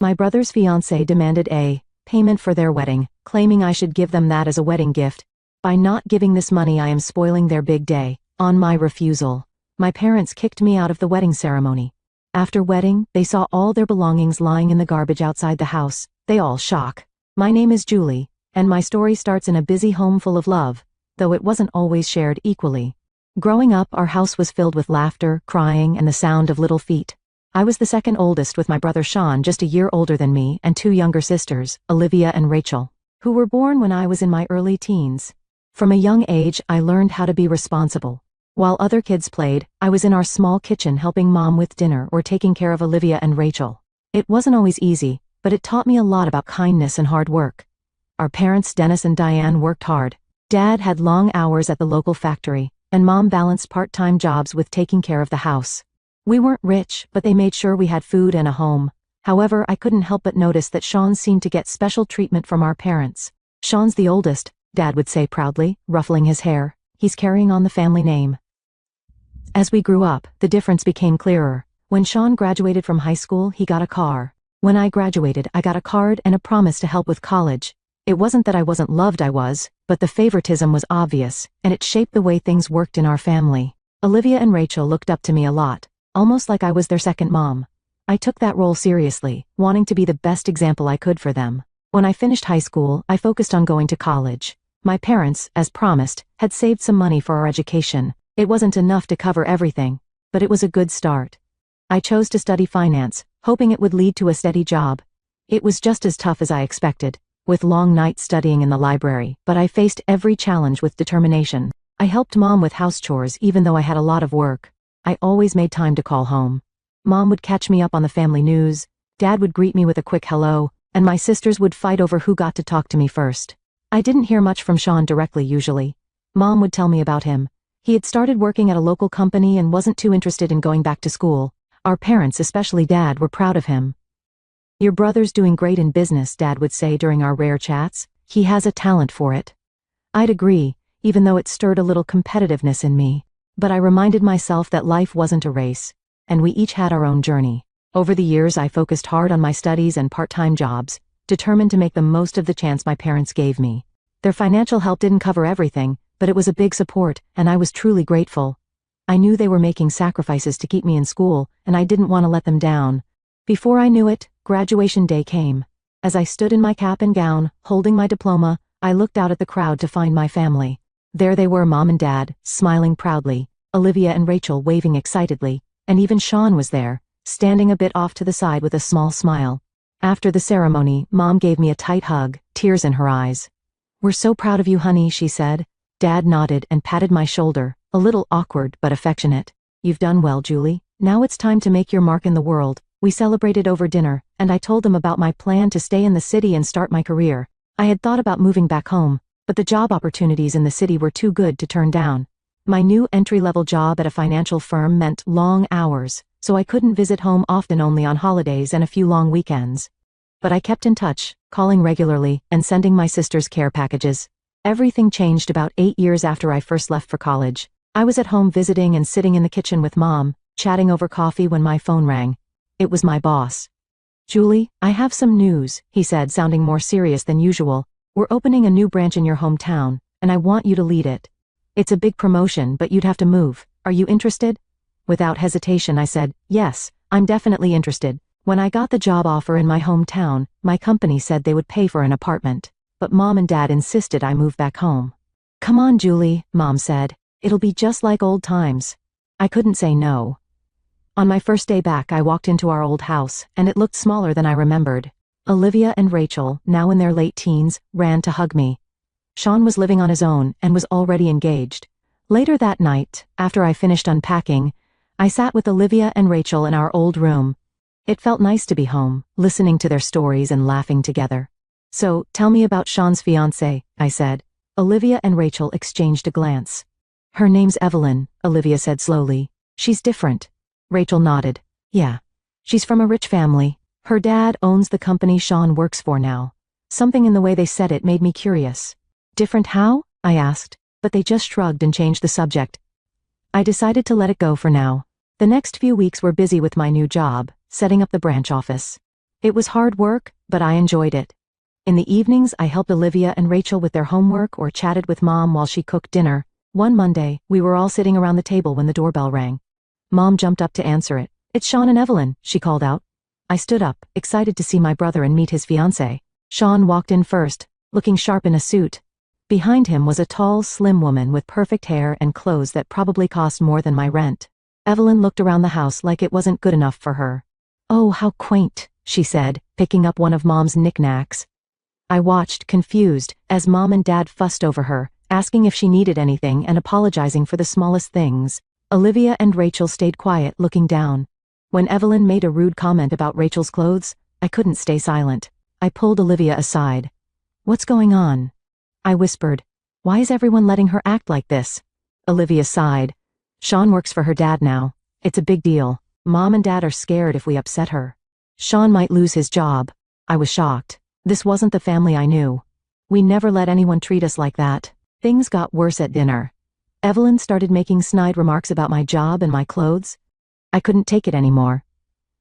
My brother's fiancé demanded a payment for their wedding, claiming I should give them that as a wedding gift. By not giving this money, I am spoiling their big day. On my refusal, my parents kicked me out of the wedding ceremony. After wedding, they saw all their belongings lying in the garbage outside the house. They all shock. My name is Julie, and my story starts in a busy home full of love, though it wasn't always shared equally. Growing up, our house was filled with laughter, crying, and the sound of little feet. I was the second oldest, with my brother Sean just a year older than me, and two younger sisters, Olivia and Rachel, who were born when I was in my early teens. From a young age, I learned how to be responsible. While other kids played, I was in our small kitchen helping Mom with dinner or taking care of Olivia and Rachel. It wasn't always easy, but it taught me a lot about kindness and hard work. Our parents, Dennis and Diane, worked hard. Dad had long hours at the local factory, and Mom balanced part-time jobs with taking care of the house. We weren't rich, but they made sure we had food and a home. However, I couldn't help but notice that Sean seemed to get special treatment from our parents. Sean's the oldest, Dad would say proudly, ruffling his hair. He's carrying on the family name. As we grew up, the difference became clearer. When Sean graduated from high school, he got a car. When I graduated, I got a card and a promise to help with college. It wasn't that I wasn't loved, but the favoritism was obvious, and it shaped the way things worked in our family. Olivia and Rachel looked up to me a lot, almost like I was their second mom. I took that role seriously, wanting to be the best example I could for them. When I finished high school, I focused on going to college. My parents, as promised, had saved some money for our education. It wasn't enough to cover everything, but it was a good start. I chose to study finance, hoping it would lead to a steady job. It was just as tough as I expected, with long nights studying in the library, but I faced every challenge with determination. I helped Mom with house chores even though I had a lot of work. I always made time to call home. Mom would catch me up on the family news, Dad would greet me with a quick hello, and my sisters would fight over who got to talk to me first. I didn't hear much from Sean directly usually. Mom would tell me about him. He had started working at a local company and wasn't too interested in going back to school. Our parents, especially Dad, were proud of him. Your brother's doing great in business, Dad would say during our rare chats. He has a talent for it. I'd agree, even though it stirred a little competitiveness in me. But I reminded myself that life wasn't a race, and we each had our own journey. Over the years, I focused hard on my studies and part-time jobs, determined to make the most of the chance my parents gave me. Their financial help didn't cover everything, but it was a big support, and I was truly grateful. I knew they were making sacrifices to keep me in school, and I didn't want to let them down. Before I knew it, graduation day came. As I stood in my cap and gown, holding my diploma, I looked out at the crowd to find my family. There they were, Mom and Dad, smiling proudly, Olivia and Rachel waving excitedly, and even Sean was there, standing a bit off to the side with a small smile. After the ceremony, Mom gave me a tight hug, tears in her eyes. "We're so proud of you, honey," she said. Dad nodded and patted my shoulder, a little awkward but affectionate. "You've done well, Julie. Now it's time to make your mark in the world." We celebrated over dinner, and I told them about my plan to stay in the city and start my career. I had thought about moving back home, but the job opportunities in the city were too good to turn down. My new entry-level job at a financial firm meant long hours, so I couldn't visit home often, only on holidays and a few long weekends. But I kept in touch, calling regularly and sending my sisters care packages. Everything changed about 8 years after I first left for college. I was at home visiting and sitting in the kitchen with Mom, chatting over coffee when my phone rang. It was my boss. "Julie, I have some news," he said, sounding more serious than usual. "We're opening a new branch in your hometown, and I want you to lead it. It's a big promotion, but you'd have to move. Are you interested?" Without hesitation, I said, "Yes, I'm definitely interested." When I got the job offer in my hometown, my company said they would pay for an apartment, but Mom and Dad insisted I move back home. "Come on, Julie," Mom said. "It'll be just like old times." I couldn't say no. On my first day back, I walked into our old house, and it looked smaller than I remembered. Olivia and Rachel, now in their late teens, ran to hug me. Sean was living on his own and was already engaged. Later that night, after I finished unpacking, I sat with Olivia and Rachel in our old room. It felt nice to be home, listening to their stories and laughing together. "So, tell me about Sean's fiancé," I said. Olivia and Rachel exchanged a glance. "Her name's Evelyn," Olivia said slowly. "She's different." Rachel nodded. "Yeah. She's from a rich family. Her dad owns the company Sean works for now." Something in the way they said it made me curious. "Different how?" I asked, but they just shrugged and changed the subject. I decided to let it go for now. The next few weeks were busy with my new job, setting up the branch office. It was hard work, but I enjoyed it. In the evenings, I helped Olivia and Rachel with their homework or chatted with Mom while she cooked dinner. One Monday, we were all sitting around the table when the doorbell rang. Mom jumped up to answer it. "It's Sean and Evelyn," she called out. I stood up, excited to see my brother and meet his fiancé. Sean walked in first, looking sharp in a suit. Behind him was a tall, slim woman with perfect hair and clothes that probably cost more than my rent. Evelyn looked around the house like it wasn't good enough for her. "Oh, how quaint," she said, picking up one of Mom's knickknacks. I watched, confused, as Mom and Dad fussed over her, asking if she needed anything and apologizing for the smallest things. Olivia and Rachel stayed quiet, looking down. When Evelyn made a rude comment about Rachel's clothes, I couldn't stay silent. I pulled Olivia aside. "What's going on?" I whispered. "Why is everyone letting her act like this?" Olivia sighed. "Sean works for her dad now. It's a big deal. Mom and Dad are scared if we upset her. Sean might lose his job." I was shocked. This wasn't the family I knew. We never let anyone treat us like that. Things got worse at dinner. Evelyn started making snide remarks about my job and my clothes. I couldn't take it anymore.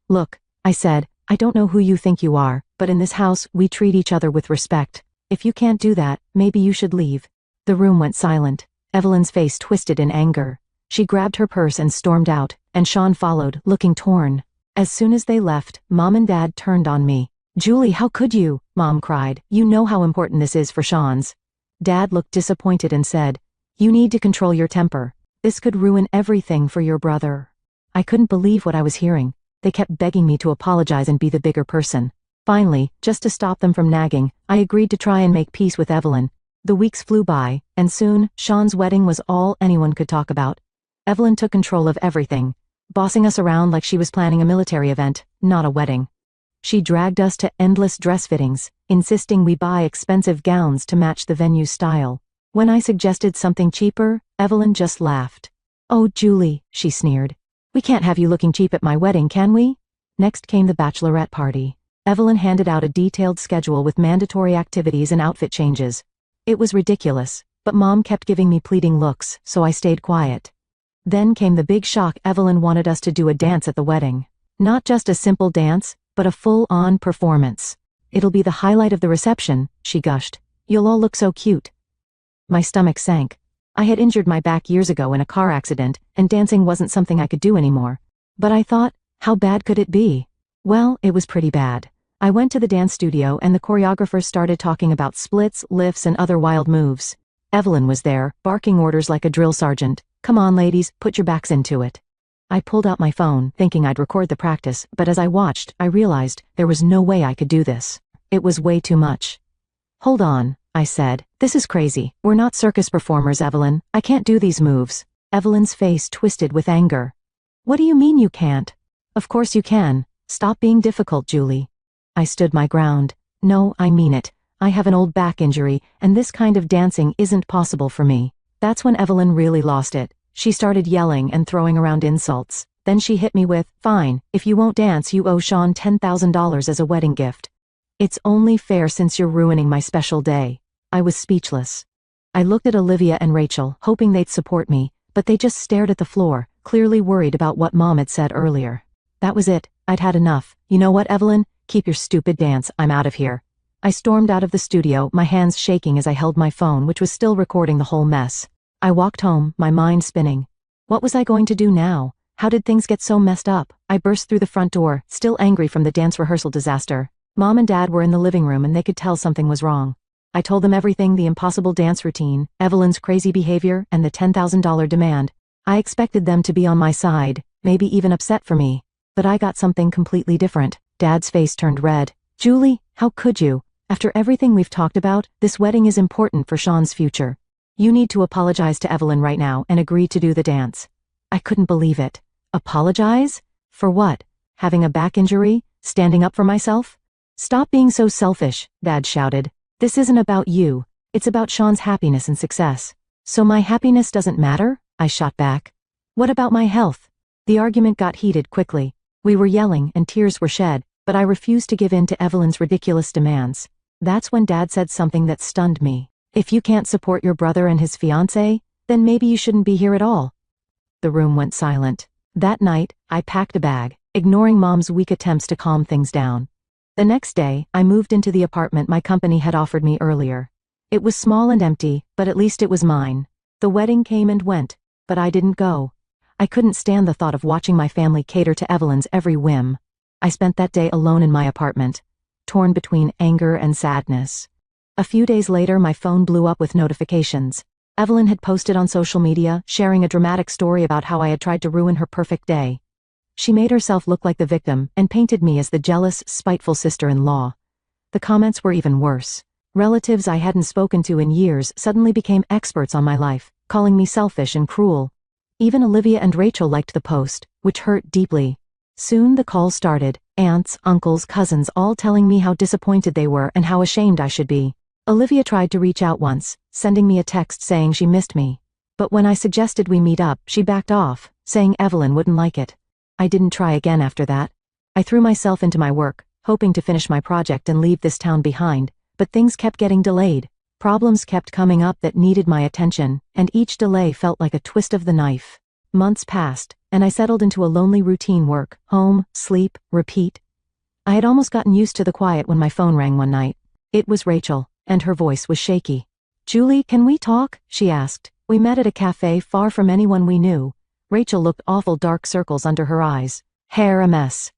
"Look," I said, "I don't know who you think you are, but in this house, we treat each other with respect. If you can't do that, maybe you should leave." The room went silent. Evelyn's face twisted in anger. She grabbed her purse and stormed out, and Sean followed, looking torn. As soon as they left, Mom and Dad turned on me. "Julie, how could you?" Mom cried. "You know how important this is for Sean's." Dad looked disappointed and said, "You need to control your temper. This could ruin everything for your brother." I couldn't believe what I was hearing. They kept begging me to apologize and be the bigger person. Finally, just to stop them from nagging, I agreed to try and make peace with Evelyn. The weeks flew by, and soon, Sean's wedding was all anyone could talk about. Evelyn took control of everything, bossing us around like she was planning a military event, not a wedding. She dragged us to endless dress fittings, insisting we buy expensive gowns to match the venue's style. When I suggested something cheaper, Evelyn just laughed. "Oh, Julie," she sneered. "We can't have you looking cheap at my wedding, can we?" Next came the bachelorette party. Evelyn handed out a detailed schedule with mandatory activities and outfit changes. It was ridiculous, but Mom kept giving me pleading looks, so I stayed quiet. Then came the big shock. Evelyn wanted us to do a dance at the wedding. Not just a simple dance, but a full-on performance. "It'll be the highlight of the reception," she gushed. "You'll all look so cute." My stomach sank. I had injured my back years ago in a car accident, and dancing wasn't something I could do anymore. But I thought, how bad could it be? Well, it was pretty bad. I went to the dance studio and the choreographers started talking about splits, lifts, and other wild moves. Evelyn was there, barking orders like a drill sergeant. "Come on, ladies, put your backs into it." I pulled out my phone, thinking I'd record the practice, but as I watched, I realized there was no way I could do this. It was way too much. "Hold on," I said. "This is crazy. We're not circus performers, Evelyn. I can't do these moves." Evelyn's face twisted with anger. "What do you mean you can't?" "Of course you can. Stop being difficult, Julie." I stood my ground. "No, I mean it. I have an old back injury, and this kind of dancing isn't possible for me." That's when Evelyn really lost it. She started yelling and throwing around insults. Then she hit me with, "Fine, if you won't dance, you owe Sean $10,000 as a wedding gift. It's only fair since you're ruining my special day." I was speechless. I looked at Olivia and Rachel, hoping they'd support me, but they just stared at the floor, clearly worried about what Mom had said earlier. That was it. I'd had enough. "You know what, Evelyn? Keep your stupid dance. I'm out of here." I stormed out of the studio, my hands shaking as I held my phone, which was still recording the whole mess. I walked home, my mind spinning. What was I going to do now? How did things get so messed up? I burst through the front door, still angry from the dance rehearsal disaster. Mom and Dad were in the living room and they could tell something was wrong. I told them everything: the impossible dance routine, Evelyn's crazy behavior, and the $10,000 demand. I expected them to be on my side, maybe even upset for me. But I got something completely different. Dad's face turned red. "Julie, how could you? After everything we've talked about, this wedding is important for Sean's future. You need to apologize to Evelyn right now and agree to do the dance." I couldn't believe it. Apologize? For what? Having a back injury? Standing up for myself? "Stop being so selfish," Dad shouted. "This isn't about you. It's about Sean's happiness and success." "So my happiness doesn't matter?" I shot back. "What about my health?" The argument got heated quickly. We were yelling and tears were shed, but I refused to give in to Evelyn's ridiculous demands. That's when Dad said something that stunned me. "If you can't support your brother and his fiancé, then maybe you shouldn't be here at all." The room went silent. That night, I packed a bag, ignoring Mom's weak attempts to calm things down. The next day, I moved into the apartment my company had offered me earlier. It was small and empty, but at least it was mine. The wedding came and went, but I didn't go. I couldn't stand the thought of watching my family cater to Evelyn's every whim. I spent that day alone in my apartment, torn between anger and sadness. A few days later, my phone blew up with notifications. Evelyn had posted on social media, sharing a dramatic story about how I had tried to ruin her perfect day. She made herself look like the victim and painted me as the jealous, spiteful sister-in-law. The comments were even worse. Relatives I hadn't spoken to in years suddenly became experts on my life, calling me selfish and cruel. Even Olivia and Rachel liked the post, which hurt deeply. Soon the calls started, aunts, uncles, cousins all telling me how disappointed they were and how ashamed I should be. Olivia tried to reach out once, sending me a text saying she missed me. But when I suggested we meet up, she backed off, saying Evelyn wouldn't like it. I didn't try again after that. I threw myself into my work, hoping to finish my project and leave this town behind, but things kept getting delayed. Problems kept coming up that needed my attention, and each delay felt like a twist of the knife. Months passed, and I settled into a lonely routine: work, home, sleep, repeat. I had almost gotten used to the quiet when my phone rang one night. It was Rachel, and her voice was shaky. "Julie, can we talk?" she asked. We met at a cafe far from anyone we knew. Rachel looked awful, dark circles under her eyes, hair a mess.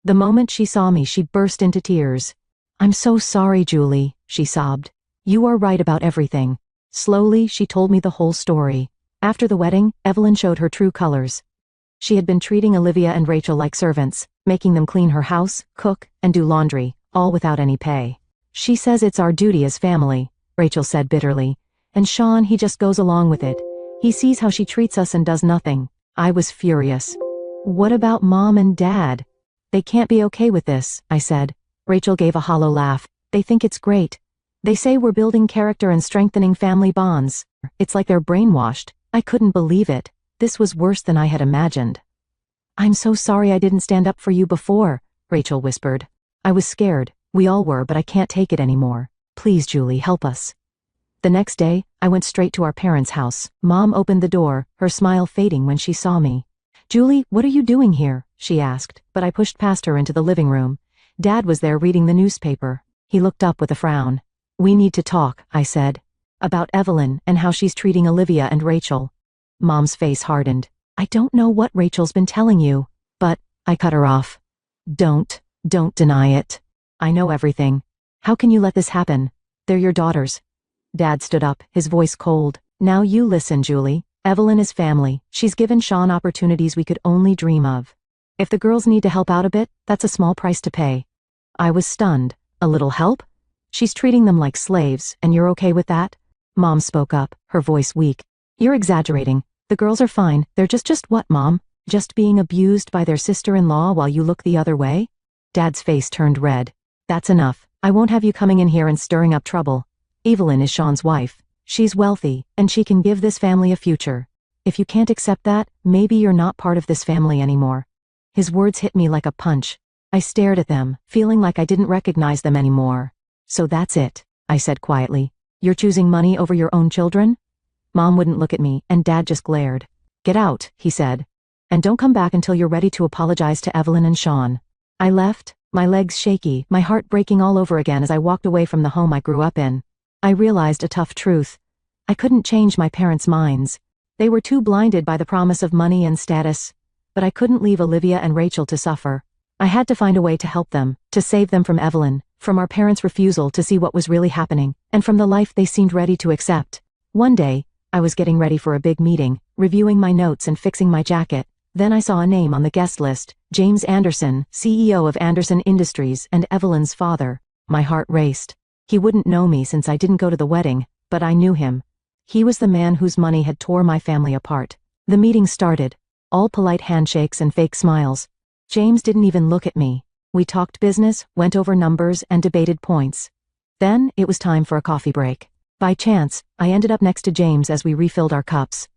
The moment she saw me, she burst into tears. "I'm so sorry, Julie," she sobbed. "You are right about everything." Slowly, she told me the whole story. After the wedding, Evelyn showed her true colors. She had been treating Olivia and Rachel like servants, making them clean her house, cook, and do laundry, all without any pay. "She says it's our duty as family," Rachel said bitterly. "And Sean, he just goes along with it. He sees how she treats us and does nothing." I was furious. "What about Mom and Dad?" "They can't be okay with this," I said. Rachel gave a hollow laugh. "They think it's great. They say we're building character and strengthening family bonds. It's like they're brainwashed." I couldn't believe it. This was worse than I had imagined. "I'm so sorry I didn't stand up for you before," Rachel whispered. I was scared. We all were, but I can't take it anymore. "Please, Julie, help us." The next day, I went straight to our parents' house. Mom opened the door, her smile fading when she saw me. "Julie, what are you doing here?" she asked, but I pushed past her into the living room. Dad was there reading the newspaper. He looked up with a frown. "We need to talk," I said. "About Evelyn and how she's treating Olivia and Rachel." Mom's face hardened. "I don't know what Rachel's been telling you, but," I cut her off. Don't deny it. I know everything. How can you let this happen? They're your daughters." Dad stood up, his voice cold. "Now you listen, Julie. Evelyn is family. She's given Sean opportunities we could only dream of. If the girls need to help out a bit, that's a small price to pay." I was stunned. "A little help? She's treating them like slaves, and you're okay with that?" Mom spoke up, her voice weak. "You're exaggerating. The girls are fine. They're just what, Mom? Just being abused by their sister-in-law while you look the other way?" Dad's face turned red. "That's enough. I won't have you coming in here and stirring up trouble. Evelyn is Sean's wife. She's wealthy, and she can give this family a future. If you can't accept that, maybe you're not part of this family anymore." His words hit me like a punch. I stared at them, feeling like I didn't recognize them anymore. "So that's it," I said quietly. "You're choosing money over your own children?" Mom wouldn't look at me, and Dad just glared. "Get out," he said. "And don't come back until you're ready to apologize to Evelyn and Sean." I left, my legs shaky, my heart breaking all over again as I walked away from the home I grew up in. I realized a tough truth. I couldn't change my parents' minds. They were too blinded by the promise of money and status. But I couldn't leave Olivia and Rachel to suffer. I had to find a way to help them, to save them from Evelyn, from our parents' refusal to see what was really happening, and from the life they seemed ready to accept. One day, I was getting ready for a big meeting, reviewing my notes and fixing my jacket. Then I saw a name on the guest list: James Anderson, CEO of Anderson Industries and Evelyn's father. My heart raced. He wouldn't know me since I didn't go to the wedding, but I knew him. He was the man whose money had tore my family apart. The meeting started. All polite handshakes and fake smiles. James didn't even look at me. We talked business, went over numbers, and debated points. Then, it was time for a coffee break. By chance, I ended up next to James as we refilled our cups.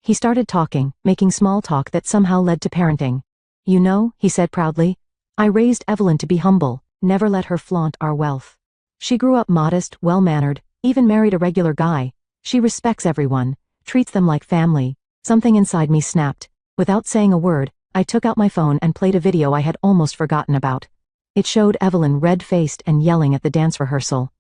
He started talking, making small talk that somehow led to parenting. "You know," he said proudly, "I raised Evelyn to be humble, never let her flaunt our wealth. She grew up modest, well-mannered, even married a regular guy. She respects everyone, treats them like family." Something inside me snapped. Without saying a word, I took out my phone and played a video I had almost forgotten about. It showed Evelyn red-faced and yelling at the dance rehearsal.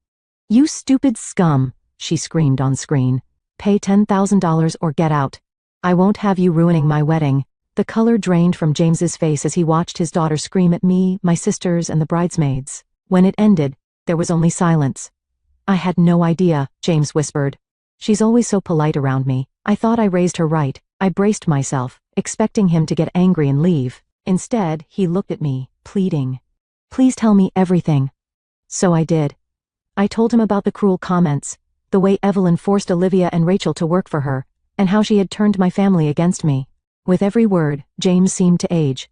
"You stupid scum," she screamed on screen. "Pay $10,000 or get out. I won't have you ruining my wedding." The color drained from James's face as he watched his daughter scream at me, my sisters, and the bridesmaids. When it ended, there was only silence. "I had no idea," James whispered. "She's always so polite around me. I thought I raised her right." I braced myself, expecting him to get angry and leave. Instead, he looked at me, pleading. "Please tell me everything." So I did. I told him about the cruel comments, the way Evelyn forced Olivia and Rachel to work for her, and how she had turned my family against me. With every word, James seemed to age.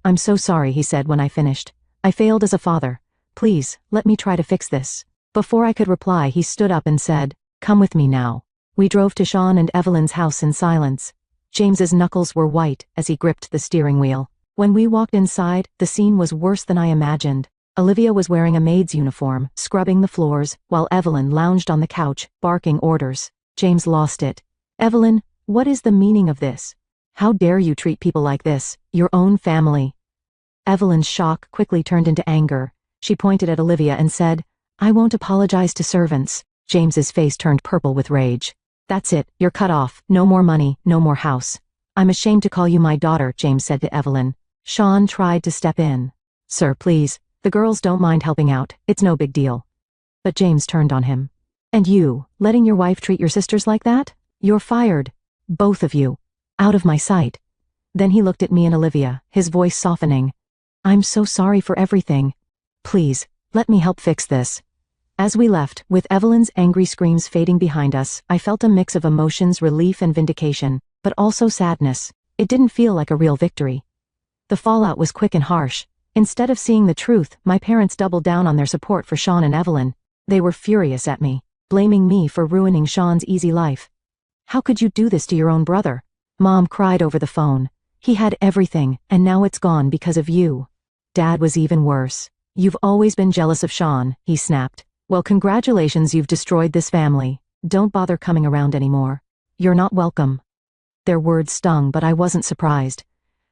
"I'm so sorry," he said when I finished. "I failed as a father. Please, let me try to fix this." Before I could reply, he stood up and said, "Come with me now." We drove to Sean and Evelyn's house in silence. James's knuckles were white as he gripped the steering wheel. When we walked inside, the scene was worse than I imagined. Olivia was wearing a maid's uniform, scrubbing the floors, while Evelyn lounged on the couch, barking orders. James lost it. "Evelyn, what is the meaning of this? How dare you treat people like this, your own family?" Evelyn's shock quickly turned into anger. She pointed at Olivia and said, "I won't apologize to servants." James's face turned purple with rage. "That's it, you're cut off. No more money, no more house." "I'm ashamed to call you my daughter," James said to Evelyn. Sean tried to step in. "Sir, please. The girls don't mind helping out. It's no big deal." But James turned on him. "And you, letting your wife treat your sisters like that? You're fired. Both of you. Out of my sight." Then he looked at me and Olivia, his voice softening. "I'm so sorry for everything. Please, let me help fix this." As we left, with Evelyn's angry screams fading behind us, I felt a mix of emotions, relief and vindication, but also sadness. It didn't feel like a real victory. The fallout was quick and harsh. Instead of seeing the truth, my parents doubled down on their support for Sean and Evelyn. They were furious at me, blaming me for ruining Sean's easy life. "How could you do this to your own brother?" Mom cried over the phone. "He had everything, and now it's gone because of you." Dad was even worse. "You've always been jealous of Sean," he snapped. "Well, congratulations, you've destroyed this family. Don't bother coming around anymore. You're not welcome." Their words stung, but I wasn't surprised.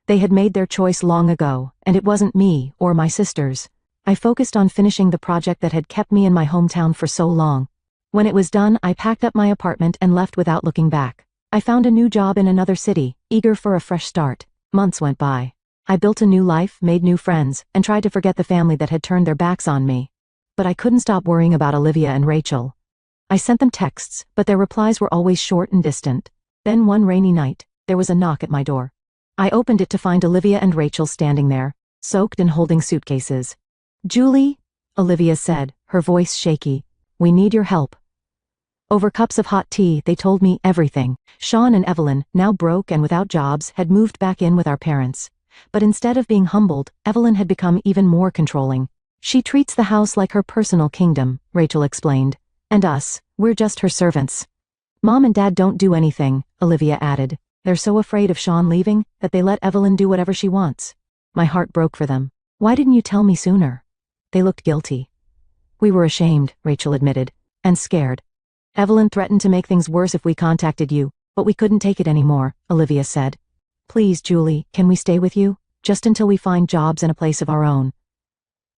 They had made their choice long ago, and it wasn't me or my sisters. I focused on finishing the project that had kept me in my hometown for so long. When it was done, I packed up my apartment and left without looking back. I found a new job in another city, eager for a fresh start. Months went by. I built a new life, made new friends, and tried to forget the family that had turned their backs on me. But I couldn't stop worrying about Olivia and Rachel. I sent them texts, but their replies were always short and distant. Then one rainy night, there was a knock at my door. I opened it to find Olivia and Rachel standing there, soaked and holding suitcases. "Julie," Olivia said, her voice shaky, "we need your help." Over cups of hot tea, they told me everything. Sean and Evelyn, now broke and without jobs, had moved back in with our parents. But instead of being humbled, Evelyn had become even more controlling. "She treats the house like her personal kingdom," Rachel explained. "And us, we're just her servants." "Mom and Dad don't do anything," Olivia added. "They're so afraid of Sean leaving that they let Evelyn do whatever she wants." My heart broke for them. "Why didn't you tell me sooner?" They looked guilty. "We were ashamed," Rachel admitted, "and scared. Evelyn threatened to make things worse if we contacted you, but we couldn't take it anymore," Olivia said. "Please, Julie, can we stay with you? Just until we find jobs and a place of our own."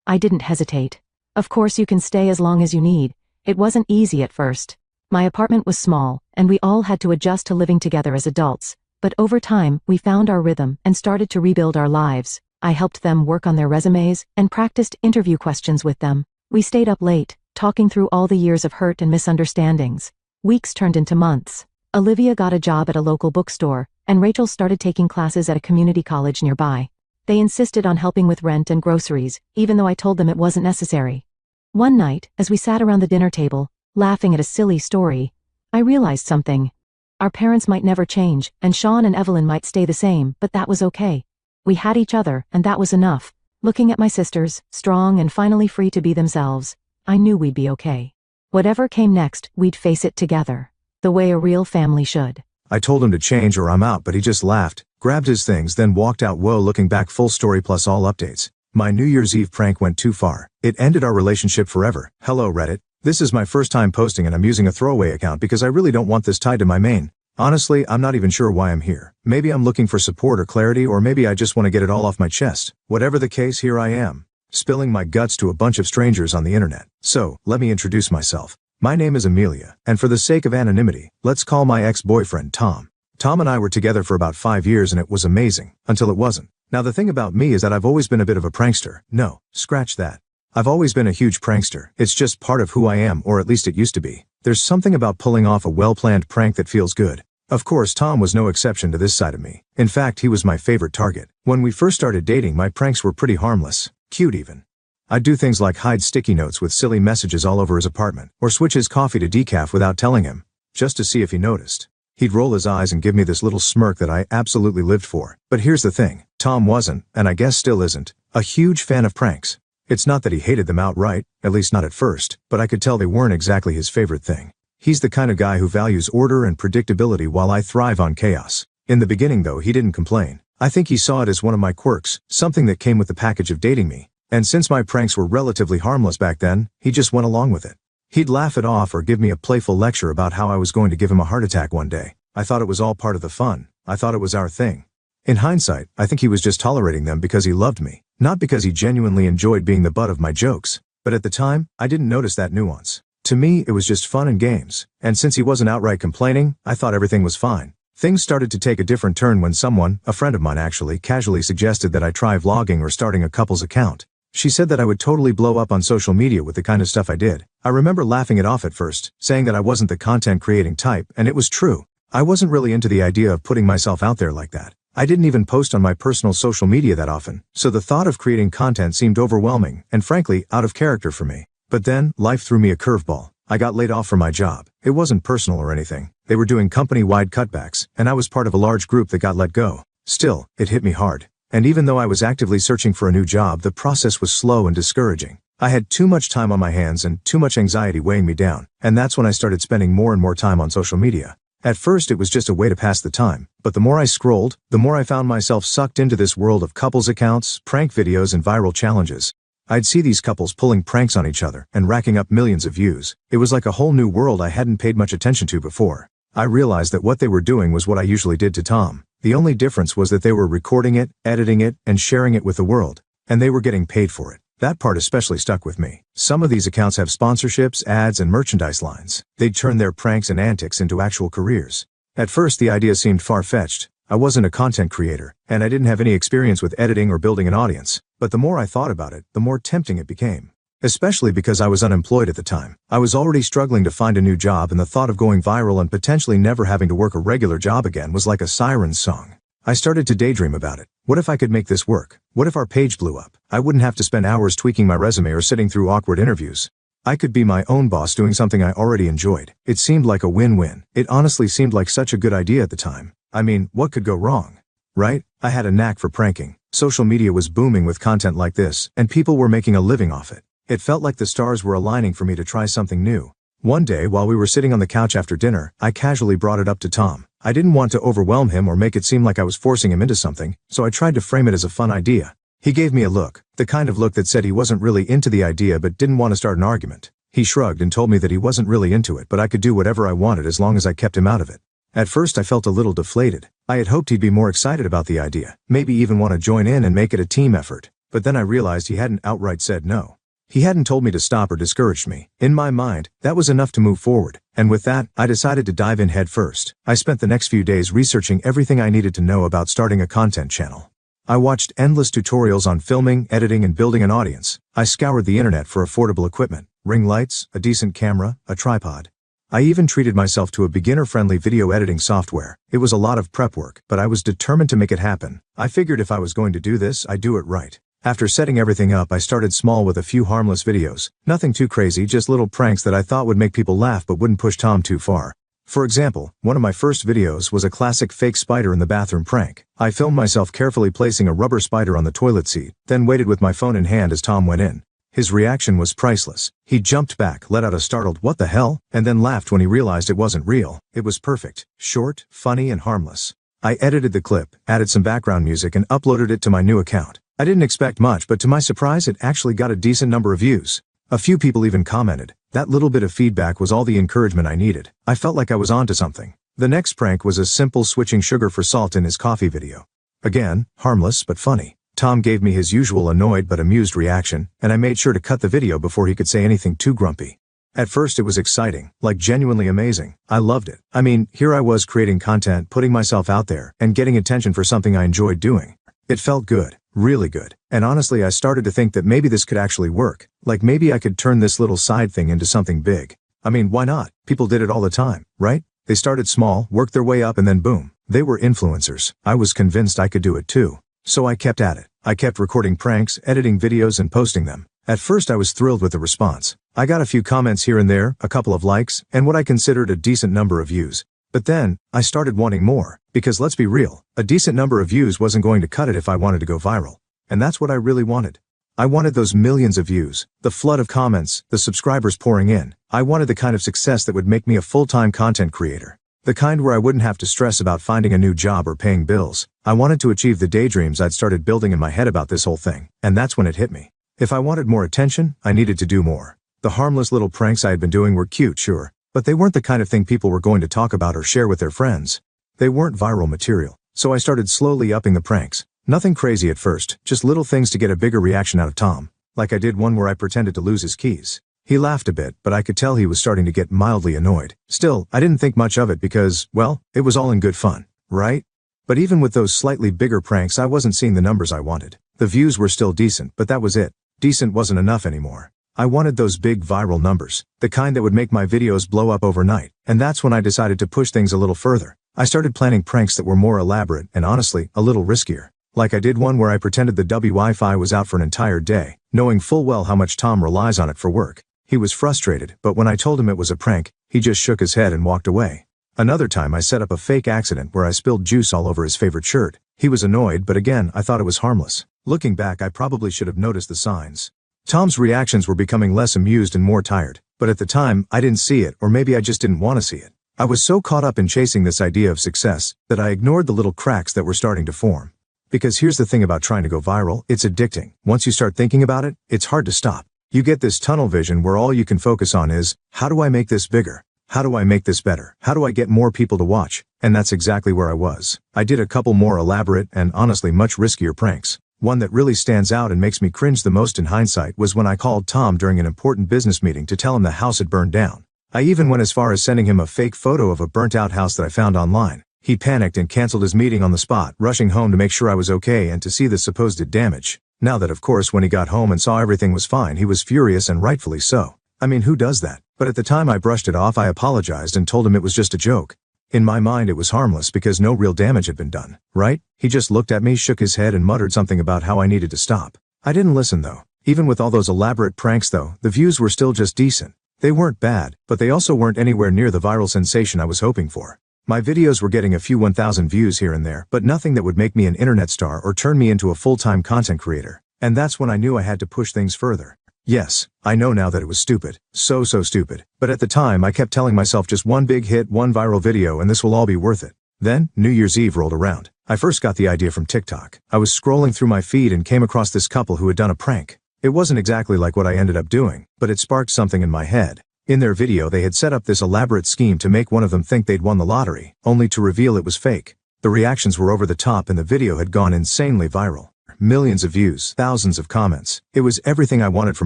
I didn't hesitate. "Of course you can stay as long as you need." It wasn't easy at first. My apartment was small, and we all had to adjust to living together as adults. But over time, we found our rhythm and started to rebuild our lives. I helped them work on their resumes and practiced interview questions with them. We stayed up late, talking through all the years of hurt and misunderstandings. Weeks turned into months. Olivia got a job at a local bookstore, and Rachel started taking classes at a community college nearby. They insisted on helping with rent and groceries, even though I told them it wasn't necessary. One night, as we sat around the dinner table, laughing at a silly story, I realized something. Our parents might never change, and Sean and Evelyn might stay the same, but that was okay. We had each other, and that was enough. Looking at my sisters, strong and finally free to be themselves, I knew we'd be okay. Whatever came next, we'd face it together, the way a real family should. I told him to change or I'm out, but he just laughed, grabbed his things, then walked out. Whoa, looking back, full story plus all updates. My New Year's Eve prank went too far. It ended our relationship forever. Hello Reddit. This is my first time posting and I'm using a throwaway account because I really don't want this tied to my main. Honestly, I'm not even sure why I'm here. Maybe I'm looking for support or clarity, or maybe I just want to get it all off my chest. Whatever the case, here I am. spilling my guts to a bunch of strangers on the internet. So, let me introduce myself. My name is Amelia, and for the sake of anonymity, let's call my ex-boyfriend Tom. Tom and I were together for about 5 years and it was amazing, until it wasn't. Now the thing about me is that I've always been a bit of a prankster. No, scratch that. I've always been a huge prankster. It's just part of who I am, or at least it used to be. There's something about pulling off a well-planned prank that feels good. Of course, Tom was no exception to this side of me. In fact, he was my favorite target. When we first started dating, my pranks were pretty harmless. Cute even. I'd do things like hide sticky notes with silly messages all over his apartment, or switch his coffee to decaf without telling him, just to see if he noticed. He'd roll his eyes and give me this little smirk that I absolutely lived for. But here's the thing, Tom wasn't, and I guess still isn't, a huge fan of pranks. It's not that he hated them outright, at least not at first, but I could tell they weren't exactly his favorite thing. He's the kind of guy who values order and predictability while I thrive on chaos. In the beginning though, he didn't complain. I think he saw it as one of my quirks, something that came with the package of dating me. And since my pranks were relatively harmless back then, he just went along with it. He'd laugh it off or give me a playful lecture about how I was going to give him a heart attack one day. I thought it was all part of the fun. I thought it was our thing. In hindsight, I think he was just tolerating them because he loved me, not because he genuinely enjoyed being the butt of my jokes. But at the time, I didn't notice that nuance. To me, it was just fun and games. And since he wasn't outright complaining, I thought everything was fine. Things started to take a different turn when someone, a friend of mine actually, casually suggested that I try vlogging or starting a couple's account. She said that I would totally blow up on social media with the kind of stuff I did. I remember laughing it off at first, saying that I wasn't the content creating type, and it was true. I wasn't really into the idea of putting myself out there like that. I didn't even post on my personal social media that often, so the thought of creating content seemed overwhelming and frankly, out of character for me. But then, life threw me a curveball. I got laid off from my job. It wasn't personal or anything. They were doing company-wide cutbacks, and I was part of a large group that got let go. Still, it hit me hard. And even though I was actively searching for a new job, the process was slow and discouraging. I had too much time on my hands and too much anxiety weighing me down, and that's when I started spending more and more time on social media. At first it was just a way to pass the time, but the more I scrolled, the more I found myself sucked into this world of couples accounts, prank videos and viral challenges. I'd see these couples pulling pranks on each other and racking up millions of views. It was like a whole new world I hadn't paid much attention to before. I realized that what they were doing was what I usually did to Tom. The only difference was that they were recording it, editing it, and sharing it with the world. And they were getting paid for it. That part especially stuck with me. Some of these accounts have sponsorships, ads, and merchandise lines. They'd turn their pranks and antics into actual careers. At first the idea seemed far-fetched. I wasn't a content creator, and I didn't have any experience with editing or building an audience. But the more I thought about it, the more tempting it became. Especially because I was unemployed at the time. I was already struggling to find a new job, and the thought of going viral and potentially never having to work a regular job again was like a siren's song. I started to daydream about it. What if I could make this work? What if our page blew up? I wouldn't have to spend hours tweaking my resume or sitting through awkward interviews. I could be my own boss doing something I already enjoyed. It seemed like a win-win. It honestly seemed like such a good idea at the time. I mean, what could go wrong? Right? I had a knack for pranking. Social media was booming with content like this, and people were making a living off it. It felt like the stars were aligning for me to try something new. One day, while we were sitting on the couch after dinner, I casually brought it up to Tom. I didn't want to overwhelm him or make it seem like I was forcing him into something, so I tried to frame it as a fun idea. He gave me a look, the kind of look that said he wasn't really into the idea but didn't want to start an argument. He shrugged and told me that he wasn't really into it, but I could do whatever I wanted as long as I kept him out of it. At first I felt a little deflated. I had hoped he'd be more excited about the idea, maybe even want to join in and make it a team effort. But then I realized he hadn't outright said no. He hadn't told me to stop or discouraged me. In my mind, that was enough to move forward. And with that, I decided to dive in head first. I spent the next few days researching everything I needed to know about starting a content channel. I watched endless tutorials on filming, editing, and building an audience. I scoured the internet for affordable equipment, ring lights, a decent camera, a tripod. I even treated myself to a beginner-friendly video editing software. It was a lot of prep work, but I was determined to make it happen. I figured if I was going to do this, I'd do it right. After setting everything up, I started small with a few harmless videos. Nothing too crazy, just little pranks that I thought would make people laugh but wouldn't push Tom too far. For example, one of my first videos was a classic fake spider in the bathroom prank. I filmed myself carefully placing a rubber spider on the toilet seat, then waited with my phone in hand as Tom went in. His reaction was priceless. He jumped back, let out a startled "what the hell?" and then laughed when he realized it wasn't real. It was perfect, short, funny, and harmless. I edited the clip, added some background music, and uploaded it to my new account. I didn't expect much, but to my surprise it actually got a decent number of views. A few people even commented. That little bit of feedback was all the encouragement I needed. I felt like I was onto something. The next prank was a simple switching sugar for salt in his coffee video. Again, harmless but funny. Tom gave me his usual annoyed but amused reaction, and I made sure to cut the video before he could say anything too grumpy. At first it was exciting, like genuinely amazing. I loved it. I mean, here I was creating content, putting myself out there, and getting attention for something I enjoyed doing. It felt good, really good. And honestly, I started to think that maybe this could actually work. Like maybe I could turn this little side thing into something big. I mean, why not? People did it all the time, right? They started small, worked their way up, and then boom. They were influencers. I was convinced I could do it too. So I kept at it. I kept recording pranks, editing videos, and posting them. At first I was thrilled with the response. I got a few comments here and there, a couple of likes, and what I considered a decent number of views. But then, I started wanting more, because let's be real, a decent number of views wasn't going to cut it if I wanted to go viral. And that's what I really wanted. I wanted those millions of views, the flood of comments, the subscribers pouring in. I wanted the kind of success that would make me a full-time content creator. The kind where I wouldn't have to stress about finding a new job or paying bills. I wanted to achieve the daydreams I'd started building in my head about this whole thing. And that's when it hit me. If I wanted more attention, I needed to do more. The harmless little pranks I had been doing were cute, sure, but they weren't the kind of thing people were going to talk about or share with their friends. They weren't viral material. So I started slowly upping the pranks. Nothing crazy at first, just little things to get a bigger reaction out of Tom. Like I did one where I pretended to lose his keys. He laughed a bit, but I could tell he was starting to get mildly annoyed. Still, I didn't think much of it because, well, it was all in good fun, right? But even with those slightly bigger pranks, I wasn't seeing the numbers I wanted. The views were still decent, but that was it. Decent wasn't enough anymore. I wanted those big viral numbers, the kind that would make my videos blow up overnight, and that's when I decided to push things a little further. I started planning pranks that were more elaborate and honestly, a little riskier. Like I did one where I pretended the Wi-Fi was out for an entire day, knowing full well how much Tom relies on it for work. He was frustrated, but when I told him it was a prank, he just shook his head and walked away. Another time I set up a fake accident where I spilled juice all over his favorite shirt. He was annoyed, but again, I thought it was harmless. Looking back, I probably should have noticed the signs. Tom's reactions were becoming less amused and more tired, but at the time, I didn't see it, or maybe I just didn't want to see it. I was so caught up in chasing this idea of success that I ignored the little cracks that were starting to form. Because here's the thing about trying to go viral, it's addicting. Once you start thinking about it, it's hard to stop. You get this tunnel vision where all you can focus on is, how do I make this bigger? How do I make this better? How do I get more people to watch? And that's exactly where I was. I did a couple more elaborate and honestly much riskier pranks. One that really stands out and makes me cringe the most in hindsight was when I called Tom during an important business meeting to tell him the house had burned down. I even went as far as sending him a fake photo of a burnt-out house that I found online. He panicked and canceled his meeting on the spot, rushing home to make sure I was okay and to see the supposed damage. Now that, of course, when he got home and saw everything was fine, he was furious, and rightfully so. I mean, who does that? But at the time I brushed it off. I apologized and told him it was just a joke. In my mind it was harmless because no real damage had been done, right? He just looked at me, shook his head, and muttered something about how I needed to stop. I didn't listen though. Even with all those elaborate pranks though, the views were still just decent. They weren't bad, but they also weren't anywhere near the viral sensation I was hoping for. My videos were getting a few 1,000 views here and there, but nothing that would make me an internet star or turn me into a full-time content creator. And that's when I knew I had to push things further. Yes, I know now that it was stupid. So stupid. But at the time I kept telling myself just one big hit, one viral video, and this will all be worth it. Then, New Year's Eve rolled around. I first got the idea from TikTok. I was scrolling through my feed and came across this couple who had done a prank. It wasn't exactly like what I ended up doing, but it sparked something in my head. In their video they had set up this elaborate scheme to make one of them think they'd won the lottery, only to reveal it was fake. The reactions were over the top and the video had gone insanely viral. Millions of views, thousands of comments. It was everything I wanted for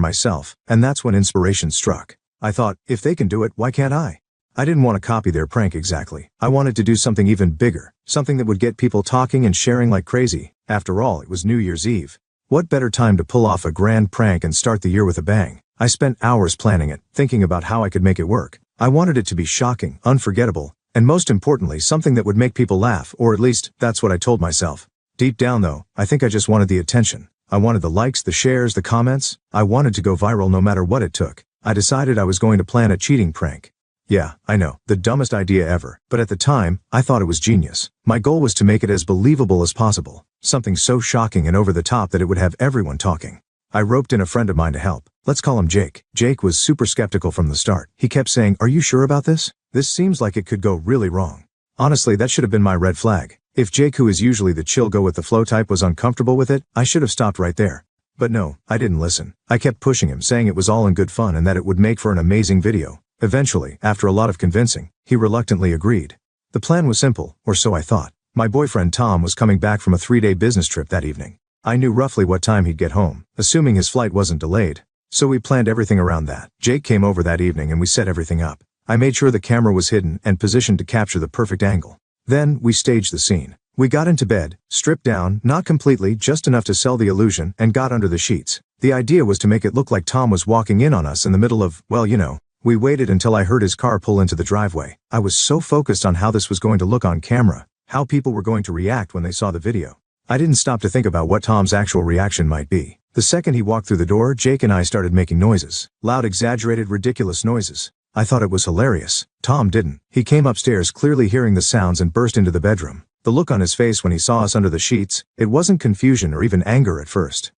myself, and that's when inspiration struck. I thought, if they can do it, why can't I? I didn't want to copy their prank exactly. I wanted to do something even bigger, something that would get people talking and sharing like crazy. After all, it was New Year's Eve. What better time to pull off a grand prank and start the year with a bang? I spent hours planning it, thinking about how I could make it work. I wanted it to be shocking, unforgettable, and most importantly, something that would make people laugh, or at least, that's what I told myself. Deep down though, I think I just wanted the attention. I wanted the likes, the shares, the comments. I wanted to go viral no matter what it took. I decided I was going to plan a cheating prank. Yeah, I know, the dumbest idea ever, but at the time, I thought it was genius. My goal was to make it as believable as possible. Something so shocking and over the top that it would have everyone talking. I roped in a friend of mine to help. Let's call him Jake. Jake was super skeptical from the start. He kept saying, "Are you sure about this? This seems like it could go really wrong." Honestly, that should have been my red flag. If Jake, who is usually the chill go-with-the-flow type, was uncomfortable with it, I should have stopped right there. But no, I didn't listen. I kept pushing him, saying it was all in good fun and that it would make for an amazing video. Eventually, after a lot of convincing, he reluctantly agreed. The plan was simple, or so I thought. My boyfriend Tom was coming back from a 3-day business trip that evening. I knew roughly what time he'd get home, assuming his flight wasn't delayed. So we planned everything around that. Jake came over that evening and we set everything up. I made sure the camera was hidden and positioned to capture the perfect angle. Then, we staged the scene. We got into bed, stripped down, not completely, just enough to sell the illusion, and got under the sheets. The idea was to make it look like Tom was walking in on us in the middle of, well, you know. We waited until I heard his car pull into the driveway. I was so focused on how this was going to look on camera, how people were going to react when they saw the video. I didn't stop to think about what Tom's actual reaction might be. The second he walked through the door, Jake and I started making noises. Loud, exaggerated, ridiculous noises. I thought it was hilarious. Tom didn't. He came upstairs clearly hearing the sounds and burst into the bedroom. The look on his face when he saw us under the sheets, it wasn't confusion or even anger at first.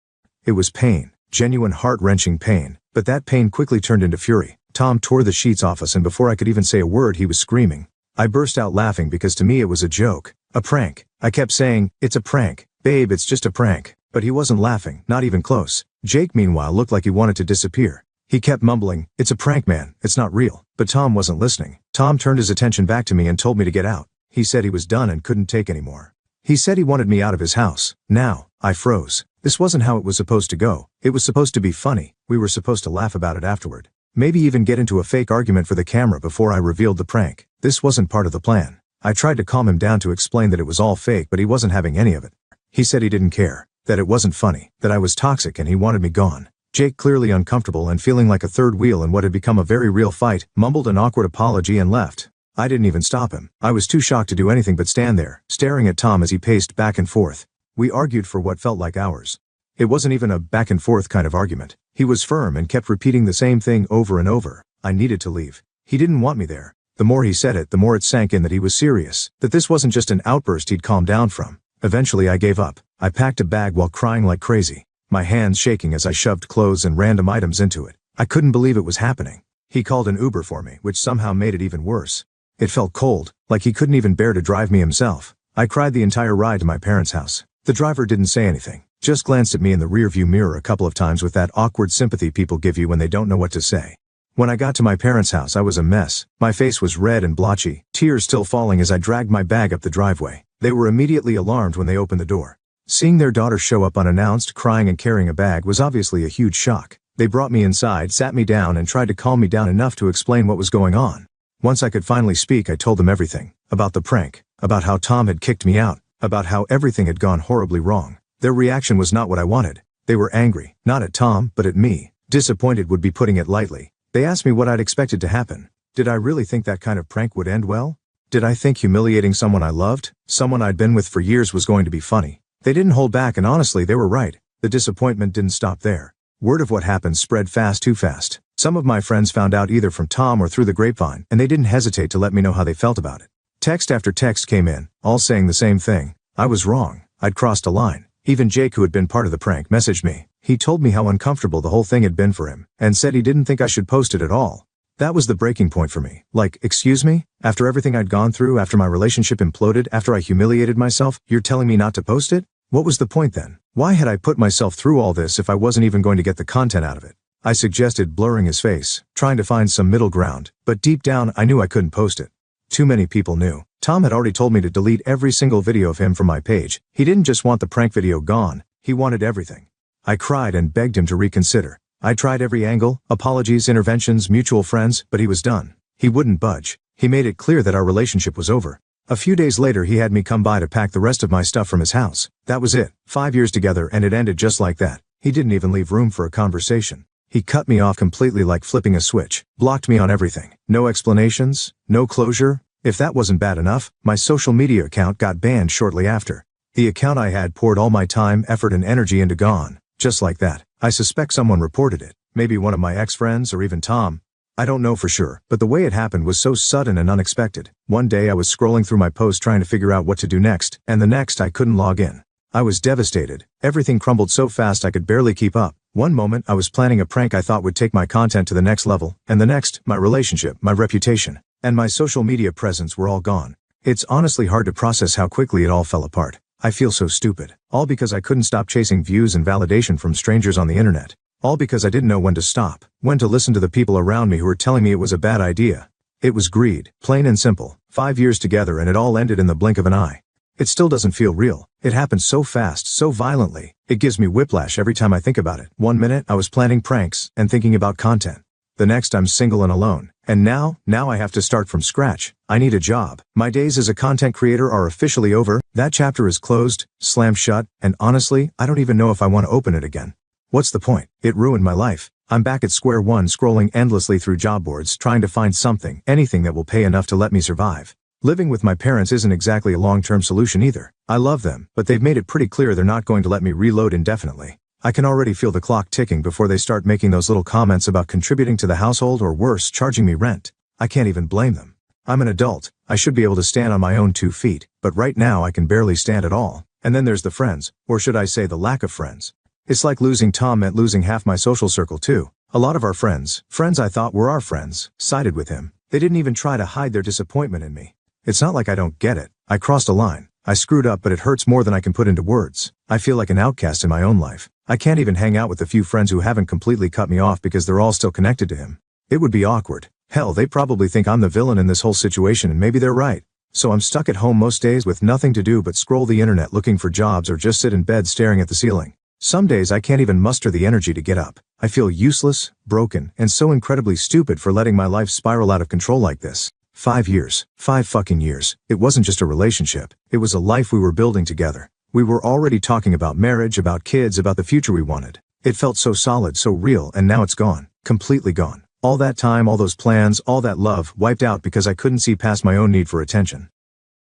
It was pain. Genuine heart-wrenching pain. But that pain quickly turned into fury. Tom tore the sheets off us and before I could even say a word he was screaming. I burst out laughing because to me it was a joke. A prank. I kept saying, "It's a prank. Babe, it's just a prank." But he wasn't laughing, not even close. Jake meanwhile looked like he wanted to disappear. He kept mumbling, "It's a prank, man, it's not real." But Tom wasn't listening. Tom turned his attention back to me and told me to get out. He said he was done and couldn't take any more. He said he wanted me out of his house. Now, I froze. This wasn't how it was supposed to go. It was supposed to be funny. We were supposed to laugh about it afterward. Maybe even get into a fake argument for the camera before I revealed the prank. This wasn't part of the plan. I tried to calm him down to explain that it was all fake, but he wasn't having any of it. He said he didn't care, that it wasn't funny, that I was toxic and he wanted me gone. Jake, clearly uncomfortable and feeling like a third wheel in what had become a very real fight, mumbled an awkward apology and left. I didn't even stop him. I was too shocked to do anything but stand there, staring at Tom as he paced back and forth. We argued for what felt like hours. It wasn't even a back and forth kind of argument. He was firm and kept repeating the same thing over and over. I needed to leave. He didn't want me there. The more he said it, the more it sank in that he was serious, that this wasn't just an outburst he'd calmed down from. Eventually I gave up. I packed a bag while crying like crazy, my hands shaking as I shoved clothes and random items into it. I couldn't believe it was happening. He called an Uber for me, which somehow made it even worse. It felt cold, like he couldn't even bear to drive me himself. I cried the entire ride to my parents' house. The driver didn't say anything, just glanced at me in the rearview mirror a couple of times with that awkward sympathy people give you when they don't know what to say. When I got to my parents' house, I was a mess. My face was red and blotchy, tears still falling as I dragged my bag up the driveway. They were immediately alarmed when they opened the door. Seeing their daughter show up unannounced, crying and carrying a bag was obviously a huge shock. They brought me inside, sat me down and tried to calm me down enough to explain what was going on. Once I could finally speak, I told them everything. About the prank. About how Tom had kicked me out. About how everything had gone horribly wrong. Their reaction was not what I wanted. They were angry, not at Tom, but at me. Disappointed would be putting it lightly. They asked me what I'd expected to happen. Did I really think that kind of prank would end well? Did I think humiliating someone I loved, someone I'd been with for years, was going to be funny? They didn't hold back, and honestly, they were right. The disappointment didn't stop there. Word of what happened spread fast, too fast. Some of my friends found out either from Tom or through the grapevine, and they didn't hesitate to let me know how they felt about it. Text after text came in, all saying the same thing. I was wrong. I'd crossed a line. Even Jake, who had been part of the prank, messaged me. He told me how uncomfortable the whole thing had been for him, and said he didn't think I should post it at all. That was the breaking point for me. Like, excuse me? After everything I'd gone through, after my relationship imploded, after I humiliated myself, you're telling me not to post it? What was the point then? Why had I put myself through all this if I wasn't even going to get the content out of it? I suggested blurring his face, trying to find some middle ground, but deep down I knew I couldn't post it. Too many people knew. Tom had already told me to delete every single video of him from my page. He didn't just want the prank video gone, he wanted everything. I cried and begged him to reconsider. I tried every angle, apologies, interventions, mutual friends, but he was done. He wouldn't budge. He made it clear that our relationship was over. A few days later he had me come by to pack the rest of my stuff from his house. That was it. 5 years together and it ended just like that. He didn't even leave room for a conversation. He cut me off completely, like flipping a switch. Blocked me on everything. No explanations, no closure. If that wasn't bad enough, my social media account got banned shortly after. The account I had poured all my time, effort and energy into gone. Just like that. I suspect someone reported it. Maybe one of my ex-friends or even Tom. I don't know for sure, but the way it happened was so sudden and unexpected. One day I was scrolling through my posts trying to figure out what to do next, and the next I couldn't log in. I was devastated. Everything crumbled so fast I could barely keep up. One moment I was planning a prank I thought would take my content to the next level, and the next, my relationship, my reputation, and my social media presence were all gone. It's honestly hard to process how quickly it all fell apart. I feel so stupid. All because I couldn't stop chasing views and validation from strangers on the internet. All because I didn't know when to stop, when to listen to the people around me who were telling me it was a bad idea. It was greed, plain and simple. 5 years together and it all ended in the blink of an eye. It still doesn't feel real. It happened so fast, so violently. It gives me whiplash every time I think about it. One minute I was planning pranks and thinking about content. The next I'm single and alone. And now I have to start from scratch. I need a job. My days as a content creator are officially over. That chapter is closed, slammed shut, and honestly, I don't even know if I want to open it again. What's the point? It ruined my life. I'm back at square one, scrolling endlessly through job boards trying to find something, anything that will pay enough to let me survive. Living with my parents isn't exactly a long-term solution either. I love them, but they've made it pretty clear they're not going to let me reload indefinitely. I can already feel the clock ticking before they start making those little comments about contributing to the household or worse, charging me rent. I can't even blame them. I'm an adult. I should be able to stand on my own 2 feet, but right now I can barely stand at all. And then there's the friends, or should I say the lack of friends. It's like losing Tom meant losing half my social circle too. A lot of our friends I thought were our friends, sided with him. They didn't even try to hide their disappointment in me. It's not like I don't get it. I crossed a line. I screwed up, but it hurts more than I can put into words. I feel like an outcast in my own life. I can't even hang out with the few friends who haven't completely cut me off because they're all still connected to him. It would be awkward. Hell, they probably think I'm the villain in this whole situation, and maybe they're right. So I'm stuck at home most days with nothing to do but scroll the internet looking for jobs or just sit in bed staring at the ceiling. Some days I can't even muster the energy to get up. I feel useless, broken, and so incredibly stupid for letting my life spiral out of control like this. 5 years. 5 fucking years. It wasn't just a relationship. It was a life we were building together. We were already talking about marriage, about kids, about the future we wanted. It felt so solid, so real, and now it's gone. Completely gone. All that time, all those plans, all that love, wiped out because I couldn't see past my own need for attention.